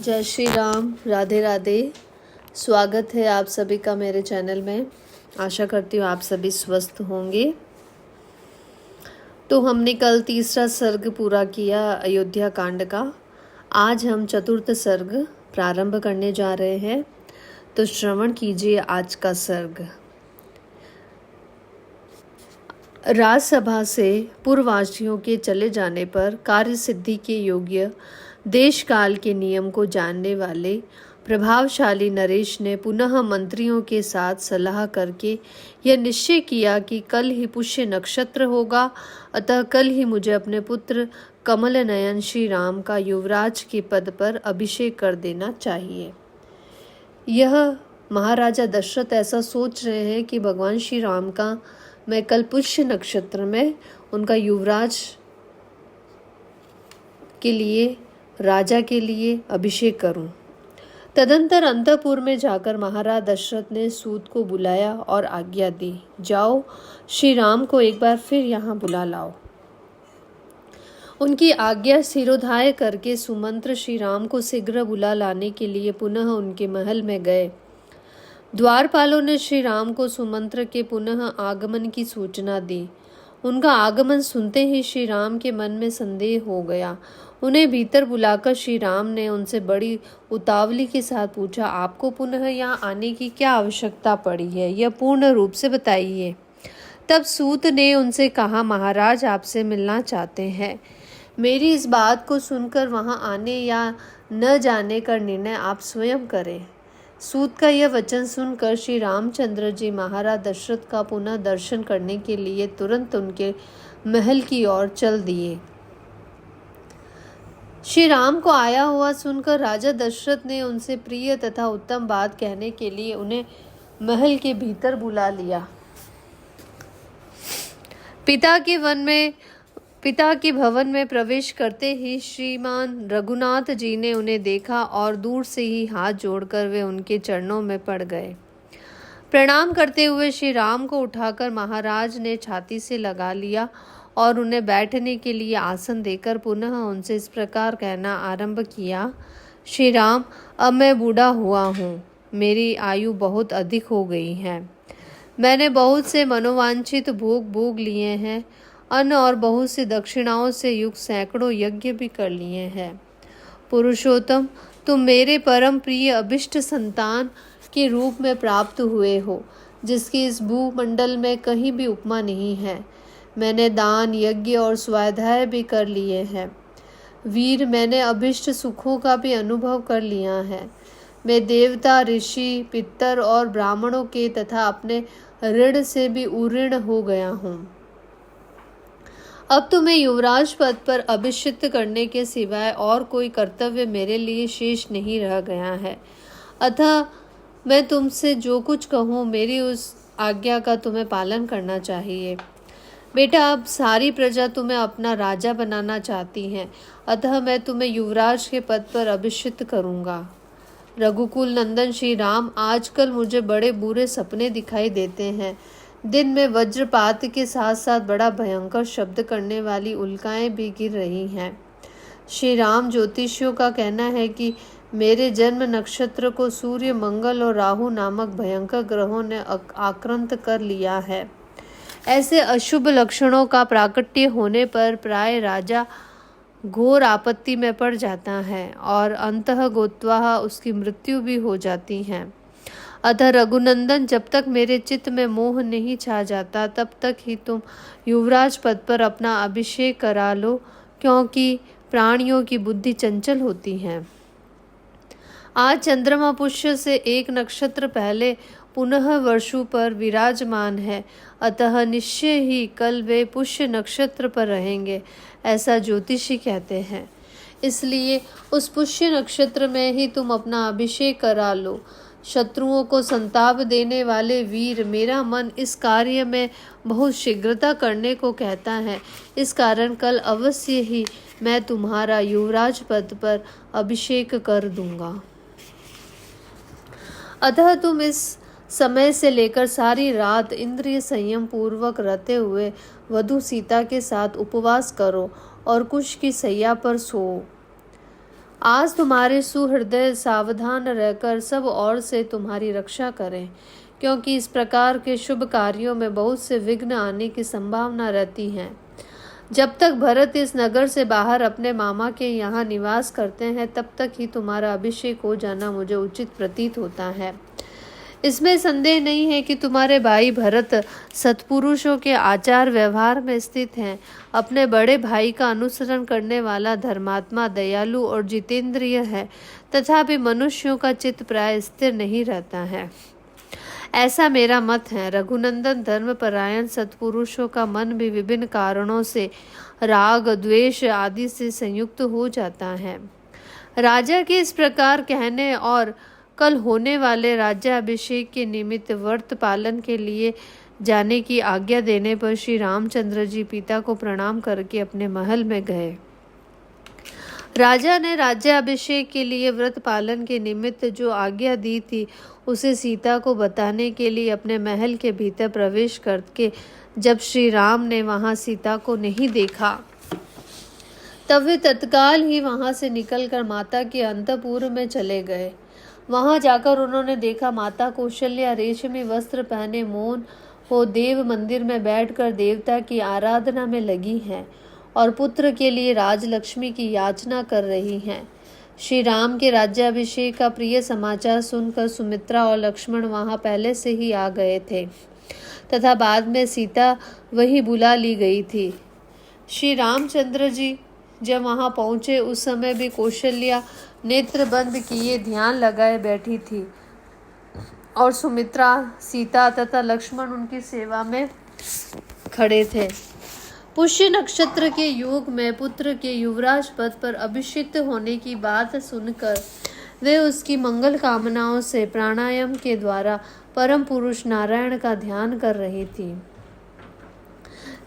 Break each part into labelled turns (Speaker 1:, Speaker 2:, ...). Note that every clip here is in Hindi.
Speaker 1: जय श्री राम, राधे राधे। स्वागत है आप सभी का मेरे चैनल में। आशा करती हूँ आप सभी स्वस्थ होंगे। तो हमने कल तीसरा सर्ग पूरा किया अयोध्या कांड का। आज हम चतुर्थ सर्ग प्रारंभ करने जा रहे हैं, तो श्रवण कीजिए आज का सर्ग। राजसभा से पूर्ववासियों के चले जाने पर कार्य सिद्धि के योग्य देश काल के नियम को जानने वाले प्रभावशाली नरेश ने पुनः मंत्रियों के साथ सलाह करके यह निश्चय किया कि कल ही पुष्य नक्षत्र होगा, अतः कल ही मुझे अपने पुत्र कमल नयन श्री राम का युवराज के पद पर अभिषेक कर देना चाहिए। यह महाराजा दशरथ ऐसा सोच रहे हैं कि भगवान श्री राम का मैं कल पुष्य नक्षत्र में उनका युवराज के लिए, राजा के लिए अभिषेक करूं। तदंतर अंतःपुर में जाकर महाराज दशरथ ने सूत को बुलाया और आज्ञा दी, जाओ श्री राम को एक बार फिर यहाँ बुला लाओ। उनकी आज्ञा सिरोधार्य करके सुमंत्र श्री राम को शीघ्र बुला लाने के लिए पुनः उनके महल में गए। द्वारपालों ने श्री राम को सुमंत्र के पुनः आगमन की सूचना दी। उनका आगमन सुनते ही श्री राम के मन में संदेह हो गया। उन्हें भीतर बुलाकर श्री राम ने उनसे बड़ी उतावली के साथ पूछा, आपको पुनः यहाँ आने की क्या आवश्यकता पड़ी है, यह पूर्ण रूप से बताइए। तब सूत ने उनसे कहा, महाराज आपसे मिलना चाहते हैं। मेरी इस बात को सुनकर वहाँ आने या न जाने का निर्णय आप स्वयं करें। सूत का यह वचन सुनकर श्री रामचंद्र जी महाराज दशरथ का पुनः दर्शन करने के लिए तुरंत उनके महल की ओर चल दिए। श्री राम को आया हुआ सुनकर राजा दशरथ ने उनसे प्रिय तथा उत्तम बात कहने के लिए उन्हें महल के भीतर बुला लिया। पिता के भवन में प्रवेश करते ही श्रीमान रघुनाथ जी ने उन्हें देखा और दूर से ही हाथ जोड़कर वे उनके चरणों में पड़ गए। प्रणाम करते हुए श्री राम को उठाकर महाराज ने छाती से लगा लिया और उन्हें बैठने के लिए आसन देकर पुनः उनसे इस प्रकार कहना आरंभ किया, श्री राम, अब मैं बूढ़ा हुआ हूँ, मेरी आयु बहुत अधिक हो गई है। मैंने बहुत से मनोवांछित भोग लिए हैं, अन्न और बहुत सी दक्षिणाओं से युक्त सैकड़ों यज्ञ भी कर लिए हैं। पुरुषोत्तम, तुम मेरे परम प्रिय अभिष्ट संतान के रूप में प्राप्त हुए हो, जिसकी इस भूमंडल में कहीं भी उपमा नहीं है। मैंने दान, यज्ञ और स्वाध्याय भी कर लिए हैं। वीर, मैंने अभिष्ट सुखों का भी अनुभव कर लिया है। मैं देवता, ऋषि, पितर और ब्राह्मणों के तथा अपने ऋण से भी उऋण हो गया हूँ। अब तुम्हें युवराज पद पर अभिषिक्त करने के सिवाय और कोई कर्तव्य मेरे लिए शेष नहीं रह गया है। अतः मैं तुमसे जो कुछ कहूँ, मेरी उस आज्ञा का तुम्हें पालन करना चाहिए। बेटा, अब सारी प्रजा तुम्हें अपना राजा बनाना चाहती है, अतः मैं तुम्हें युवराज के पद पर अभिषिक्त करूँगा। रघुकुल नंदन श्री राम, आजकल मुझे बड़े बुरे सपने दिखाई देते हैं। दिन में वज्रपात के साथ साथ बड़ा भयंकर शब्द करने वाली उल्काएं भी गिर रही हैं। श्री राम, ज्योतिषियों का कहना है कि मेरे जन्म नक्षत्र को सूर्य, मंगल और राहु नामक भयंकर ग्रहों ने आक्रांत कर लिया है। ऐसे अशुभ लक्षणों का प्राकट्य होने पर प्राय राजा घोर आपत्ति में पड़ जाता है और अंतः गोत्वाह उसकी मृत्यु भी हो जाती है। अतः रघुनंदन, जब तक मेरे चित्त में मोह नहीं छा जाता तब तक ही तुम युवराज पद पर अपना अभिषेक करा लो, क्योंकि प्राणियों की बुद्धि चंचल होती है। आज चंद्रमा पुष्य से एक नक्षत्र पहले पुनः वर्षों पर विराजमान है, अतः निश्चय ही कल वे पुष्य नक्षत्र पर रहेंगे, ऐसा ज्योतिषी कहते हैं। इसलिए उस पुष्य नक्षत्र में ही तुम अपना अभिषेक करा लो। शत्रुओं को संताप देने वाले वीर, मेरा मन इस कार्य में बहुत शीघ्रता करने को कहता है। इस कारण कल अवश्य ही मैं तुम्हारा युवराज पद पर अभिषेक कर दूंगा। अतः तुम इस समय से लेकर सारी रात इंद्रिय संयम पूर्वक रहते हुए वधू सीता के साथ उपवास करो और कुश की सैया पर सो। आज तुम्हारे सुहृदय सावधान रहकर सब ओर से तुम्हारी रक्षा करें, क्योंकि इस प्रकार के शुभ कार्यों में बहुत से विघ्न आने की संभावना रहती है। जब तक भरत इस नगर से बाहर अपने मामा के यहाँ निवास करते हैं, तब तक ही तुम्हारा अभिषेक हो जाना मुझे उचित प्रतीत होता है। इसमें संदेह नहीं है कि तुम्हारे भाई भरत सत्पुरुषों के आचार व्यवहार में स्थित हैं। अपने बड़े भाई का अनुसरण करने वाला धर्मात्मा, दयालु और जितेंद्रिय है, तथापि मनुष्यों का चित्त प्राय स्थिर नहीं रहता है, ऐसा मेरा मत है। रघुनंदन धर्मपरायण सत्पुरुषों का मन भी विभिन्न कारणों से राग, द्वेष आदि से संयुक्त हो जाता है। राजा के इस प्रकार कहने और कल होने वाले राज्याभिषेक के निमित्त व्रत पालन के लिए जाने की आज्ञा देने पर श्री रामचंद्र जी पिता को प्रणाम करके अपने महल में गए। राजा ने राज्याभिषेक के लिए व्रत पालन के निमित्त जो आज्ञा दी थी, उसे सीता को बताने के लिए अपने महल के भीतर प्रवेश करके जब श्री राम ने वहां सीता को नहीं देखा, तब वे तत्काल ही वहां से निकलकर माता के अंतपुर में चले गए। वहां जाकर उन्होंने देखा माता कौशल्या रेशमी वस्त्र पहने मौन हो देव मंदिर में बैठकर देवता की आराधना में लगी हैं और पुत्र के लिए राजलक्ष्मी की याचना कर रही हैं। श्री राम के राज्याभिषेक का प्रिय समाचार सुनकर सुमित्रा और लक्ष्मण वहां पहले से ही आ गए थे तथा बाद में सीता वहीं बुला ली गई थी। श्री रामचंद्र जी जब वहां पहुंचे, उस समय भी कौशल्या नेत्र बंद किए ध्यान लगाए बैठी थी और सुमित्रा, सीता तथा लक्ष्मण उनकी सेवा में खड़े थे। पुष्य नक्षत्र के योग में पुत्र के युवराज पद पर अभिषिक्त होने की बात सुनकर वे उसकी मंगल कामनाओं से प्राणायाम के द्वारा परम पुरुष नारायण का ध्यान कर रही थी।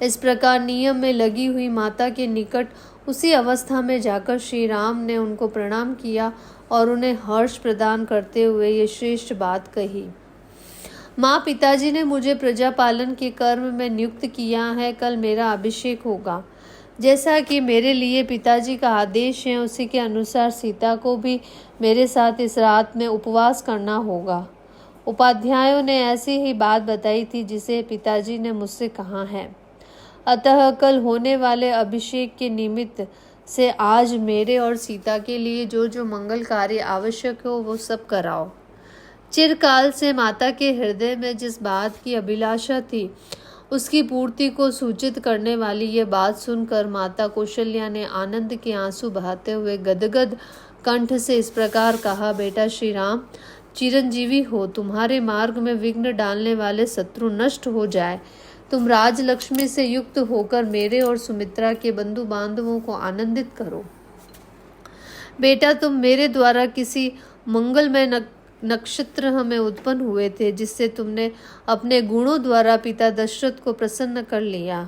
Speaker 1: इस प्रकार नियम में लगी हुई माता के निकट उसी अवस्था में जाकर श्री राम ने उनको प्रणाम किया और उन्हें हर्ष प्रदान करते हुए ये श्रेष्ठ बात कही। माँ, पिताजी ने मुझे प्रजा पालन के कर्म में नियुक्त किया है। कल मेरा अभिषेक होगा। जैसा कि मेरे लिए पिताजी का आदेश है, उसी के अनुसार सीता को भी मेरे साथ इस रात में उपवास करना होगा। उपाध्यायों ने ऐसी ही बात बताई थी जिसे पिताजी ने मुझसे कहा है। अतः कल होने वाले अभिषेक के निमित्त से आज मेरे और सीता के लिए जो जो मंगल कार्य आवश्यक हो वो सब कराओ। चिरकाल से माता के हृदय में जिस बात की अभिलाषा थी, उसकी पूर्ति को सूचित करने वाली ये बात सुनकर माता कौशल्या ने आनंद के आंसू बहाते हुए गदगद कंठ से इस प्रकार कहा, बेटा श्री राम, चिरंजीवी हो। तुम्हारे मार्ग में विघ्न डालने वाले शत्रु नष्ट हो जाए। तुम राजलक्ष्मी से युक्त होकर मेरे और सुमित्रा के बंधु बांधवों को आनंदित करो। बेटा, तुम मेरे द्वारा किसी मंगलमय नक्षत्र में उत्पन्न हुए थे, जिससे तुमने अपने गुणों द्वारा पिता दशरथ को प्रसन्न कर लिया।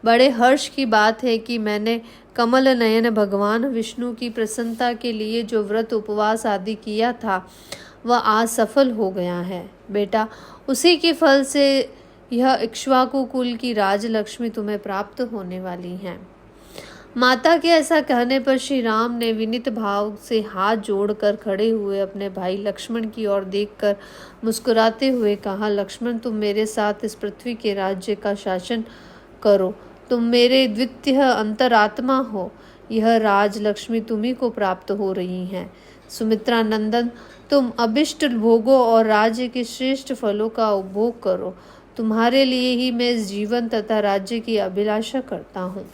Speaker 1: बड़े हर्ष की बात है कि मैंने कमल नयन भगवान विष्णु की प्रसन्नता के लिए जो व्रत उपवास आदि किया था, वह आज सफल हो गया है। बेटा, उसी के फल से यह इक्ष्वाकु कुल की राजलक्ष्मी तुम्हें प्राप्त होने वाली है। माता के ऐसा कहने पर श्री राम ने विनीत भाव से हाथ जोड़कर खड़े हुए अपने भाई लक्ष्मण की ओर देखकर मुस्कुराते हुए कहा, लक्ष्मण, तुम मेरे साथ इस पृथ्वी के राज्य का शासन करो। तुम मेरे द्वितीय अंतरात्मा हो। यह राजलक्ष्मी तुम्ही को प्राप्त हो रही है। सुमित्रा नंदन, तुम अभिष्ट भोगों और राज्य के श्रेष्ठ फलों का उपभोग करो। तुम्हारे लिए ही मैं इस जीवन तथा राज्य की अभिलाषा करता हूँ।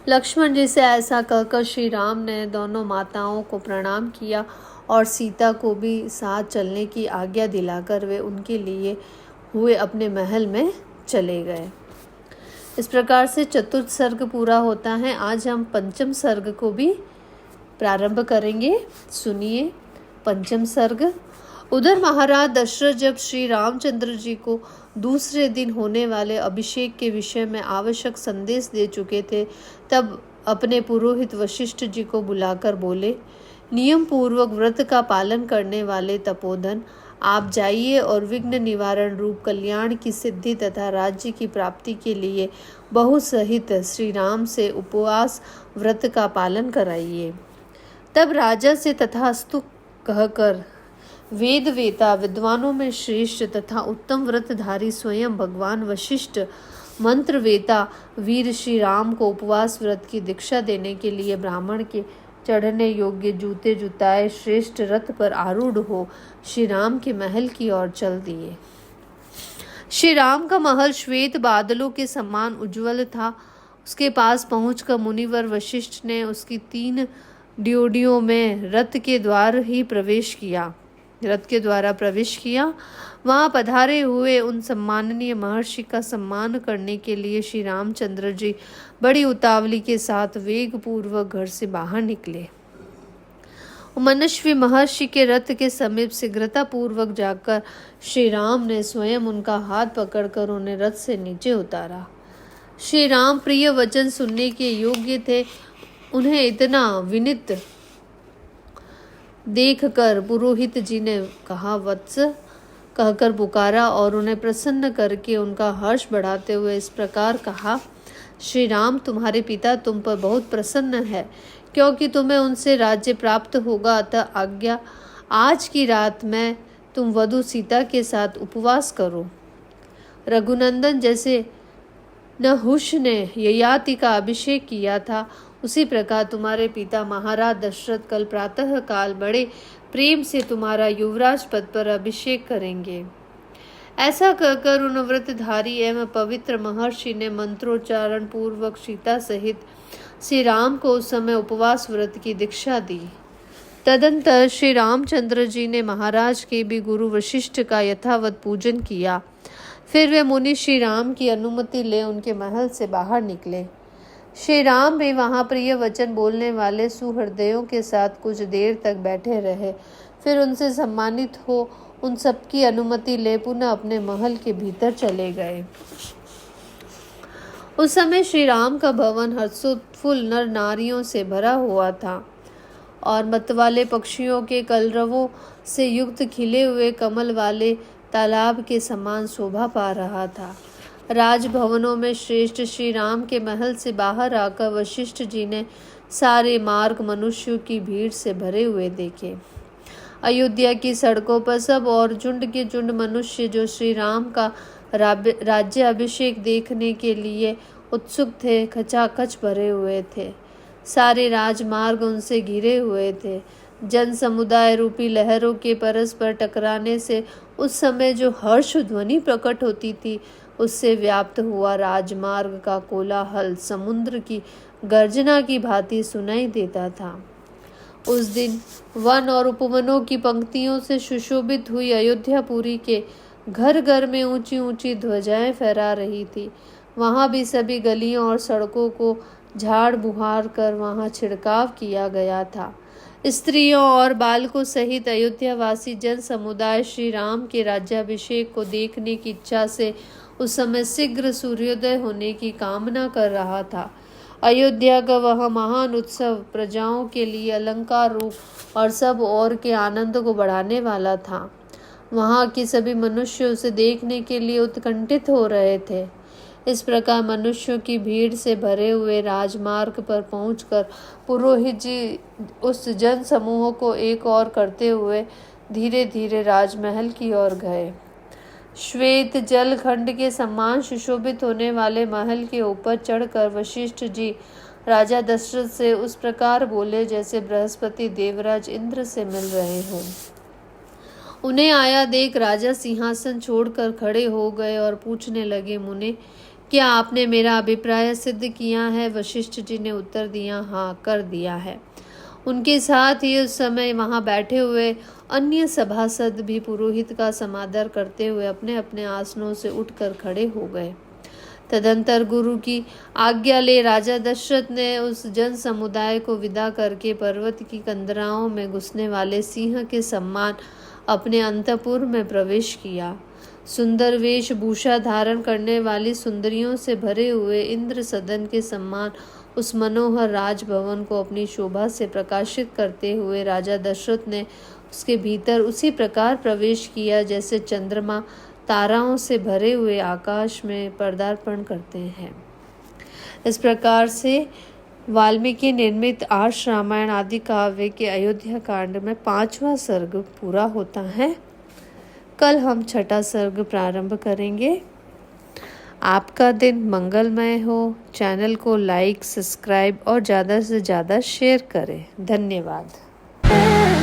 Speaker 1: लक्ष्मण जी से ऐसा कहकर श्री राम ने दोनों माताओं को प्रणाम किया और सीता को भी साथ चलने की आज्ञा दिलाकर वे उनके लिए हुए अपने महल में चले गए। इस प्रकार से चतुर्थ सर्ग पूरा होता है। आज हम पंचम सर्ग को भी प्रारंभ करेंगे। सुनिए पंचम सर्ग। उधर महाराज दशरथ जब श्री रामचंद्र जी को दूसरे दिन होने वाले अभिषेक के विषय में आवश्यक संदेश दे चुके थे, तब अपने पुरोहित वशिष्ठ जी को बुलाकर बोले, नियम पूर्वक व्रत का पालन करने वाले तपोधन, आप जाइए और विघ्न निवारण रूप कल्याण की सिद्धि तथा राज्य की प्राप्ति के लिए बहु सहित श्री राम से उपवास व्रत का पालन कराइए। तब राजा से तथास्तु कहकर वेद वेता विद्वानों में श्रेष्ठ तथा उत्तम व्रतधारी स्वयं भगवान वशिष्ठ मंत्र वेता वीर श्री राम को उपवास व्रत की दीक्षा देने के लिए ब्राह्मण के चढ़ने योग्य जूते जुताए श्रेष्ठ रथ पर आरूढ़ हो श्री राम के महल की ओर चल दिए। श्री राम का महल श्वेत बादलों के समान उज्जवल था। उसके पास पहुंचकर मुनिवर वशिष्ठ ने उसकी 3 ड्योढ़ियों में रथ के द्वारा प्रवेश किया। वहां पधारे हुए उन सम्माननीय महर्षि का सम्मान करने के लिए श्री रामचंद्र जी बड़ी उतावली के साथ वेग पूर्वक घर से बाहर निकले। मनस्वी महर्षि के रथ के समीप शीघ्रता पूर्वक जाकर श्री राम ने स्वयं उनका हाथ पकड़कर उन्हें रथ से नीचे उतारा। श्री राम प्रिय वचन सुनने के योग्य थे। उन्हें इतना विनीत देखकर पुरोहित जी ने कहा वत्स कहकर पुकारा और उन्हें प्रसन्न करके उनका हर्ष बढ़ाते हुए इस प्रकार कहा, श्री राम तुम्हारे पिता तुम पर बहुत प्रसन्न है क्योंकि तुम्हें उनसे राज्य प्राप्त होगा। अतः आज्ञा आज की रात में तुम वधू सीता के साथ उपवास करो। रघुनंदन जैसे नहुष ने ययाति का अभिषेक किया था उसी प्रकार तुम्हारे पिता महाराज दशरथ कल प्रातः काल बड़े प्रेम से तुम्हारा युवराज पद पर अभिषेक करेंगे। ऐसा कहकर उन व्रतधारी एवं पवित्र महर्षि ने मंत्रोच्चारण पूर्वक सीता सहित श्री राम को उस समय उपवास व्रत की दीक्षा दी। तदंतर श्री रामचंद्र जी ने महाराज के भी गुरु वशिष्ठ का यथावत पूजन किया। फिर वे मुनि श्री राम की अनुमति ले उनके महल से बाहर निकले। श्री राम भी वहां प्रिय वचन बोलने वाले सुहृदयों के साथ कुछ देर तक बैठे रहे। फिर उनसे सम्मानित हो उन सबकी अनुमति ले पुनः अपने महल के भीतर चले गए। उस समय श्री राम का भवन हर्षोत्फुल्ल नर नारियों से भरा हुआ था और मतवाले पक्षियों के कलरवों से युक्त खिले हुए कमल वाले तालाब के समान शोभा पा रहा था। राजभवनों में श्रेष्ठ श्री राम के महल से बाहर आकर वशिष्ठ जी ने सारे मार्ग मनुष्यों की भीड़ से भरे हुए देखे। अयोध्या की सड़कों पर सब और झुंड के झुंड मनुष्य जो श्री राम का राज्य अभिषेक देखने के लिए उत्सुक थे खचाखच भरे हुए थे। सारे राजमार्ग उनसे घिरे हुए थे। जन समुदाय रूपी लहरों के परस्पर टकराने से उस समय जो हर्ष ध्वनि प्रकट होती थी उससे व्याप्त हुआ राजमार्ग का कोलाहल समुद्र की गर्जना की भांति सुनाई देता था। उस दिन वन और उपवनों की पंक्तियों से सुशोभित हुई अयोध्यापुरी के घर घर में ऊंची ऊंची ध्वजाएं फहरा रही थी। वहां भी सभी गलियों और सड़कों को झाड़ बुहार कर वहां छिड़काव किया गया था। स्त्रियों और बालकों सहित अयोध्यावासी जन समुदाय श्री राम के राज्याभिषेक को देखने की इच्छा से उस समय शीघ्र सूर्योदय होने की कामना कर रहा था। अयोध्या का वह महान उत्सव प्रजाओं के लिए अलंकार रूप और सब और के आनंद को बढ़ाने वाला था। वहां के सभी मनुष्य उसे देखने के लिए उत्कंठित हो रहे थे। इस प्रकार मनुष्यों की भीड़ से भरे हुए राजमार्ग पर पहुंचकर पुरोहित जी उस जन समूह को एक और करते हुए धीरे धीरे राजमहल की ओर गए। श्वेत जल खंड के समान सुशोभित होने वाले महल के ऊपर चढ़कर वशिष्ठ जी राजा दशरथ से उस प्रकार बोले जैसे बृहस्पति देवराज इंद्र से मिल रहे हों। उन्हें आया देख राजा सिंहासन छोड़कर खड़े हो गए और पूछने लगे, मुने क्या आपने मेरा अभिप्राय सिद्ध किया है? वशिष्ठ जी ने उत्तर दिया, हाँ कर दिया है। उनके साथ ही उस समय वहां बैठे हुए अन्य सभासद भी पुरोहित का समादर करते हुए अपने अपने आसनों से उठकर खड़े हो गए। तदंतर गुरु की आज्ञा ले राजा दशरथ ने उस जन समुदाय को विदा करके पर्वत की कंदराओं में घुसने वाले सिंह के समान अपने अंतपुर में प्रवेश किया। सुंदर वेशभूषा धारण करने वाली सुंदरियों से भरे हुए इंद्र सदन के समान उस मनोहर राजभवन को अपनी शोभा से प्रकाशित करते हुए राजा दशरथ ने उसके भीतर उसी प्रकार प्रवेश किया जैसे चंद्रमा ताराओं से भरे हुए आकाश में पदार्पण करते हैं। इस प्रकार से वाल्मीकि निर्मित आर्ष रामायण आदि काव्य के अयोध्या कांड में 5वां सर्ग पूरा होता है। कल हम 6ठा सर्ग प्रारंभ करेंगे। आपका दिन मंगलमय हो। चैनल को लाइक, सब्सक्राइब और ज़्यादा से ज़्यादा शेयर करें। धन्यवाद।